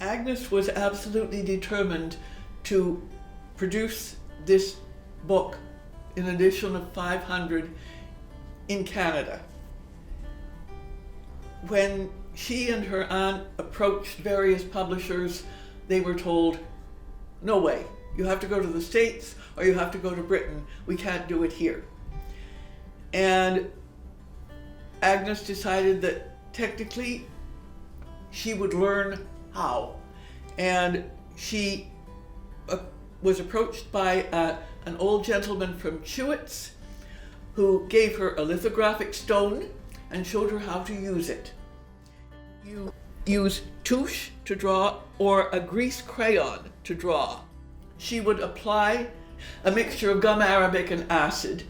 Agnes was absolutely determined to produce this book, an edition of 500 in Canada. When she and her aunt approached various publishers, they were told, no way, you have to go to the States or you have to go to Britain. We can't do it here. And Agnes decided that technically she would learn how. And she was approached by an old gentleman from Chewits who gave her a lithographic stone and showed her how to use it. You use touche to draw or a grease crayon to draw. She would apply a mixture of gum arabic and acid,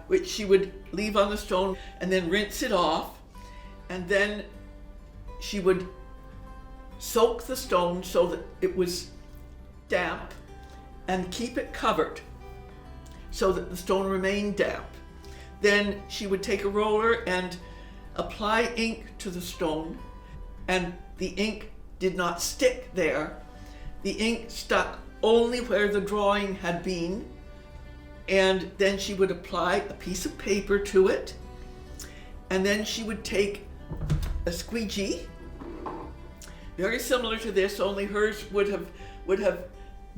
which she would leave on the stone and then rinse it off, and then she would soak the stone so that it was damp and keep it covered so that the stone remained damp. Then she would take a roller and apply ink to the stone, and the ink did not stick there. The ink stuck only where the drawing had been, and then she would apply a piece of paper to it, and then she would take a squeegee, very similar to this, only hers would have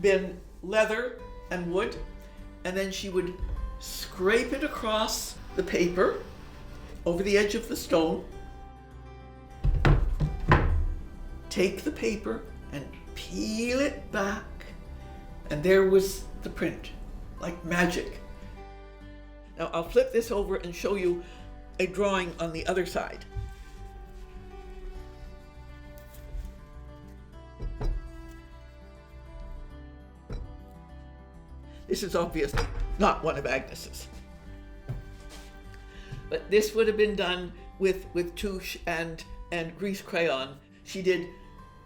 been leather and wood, and then she would scrape it across the paper over the edge of the stone, take the paper and peel it back, and there was the print, like magic. Now I'll flip this over and show you a drawing on the other side. This is obviously not one of Agnes's. But this would have been done with touche and grease crayon. She did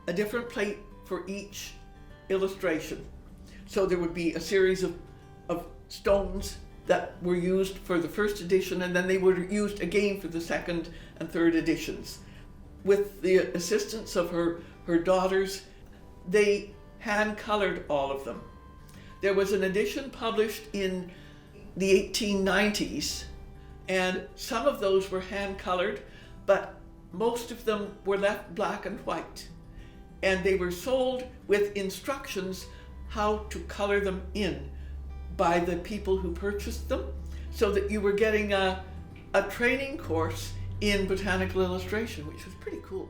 a different plate for each illustration. So there would be a series of stones that were used for the first edition, and then they were used again for the second and third editions. With the assistance of her daughters, they hand-colored all of them. There was an edition published in the 1890s, and some of those were hand-colored, but most of them were left black and white. And they were sold with instructions how to color them in by the people who purchased them, so that you were getting a training course in botanical illustration, which was pretty cool.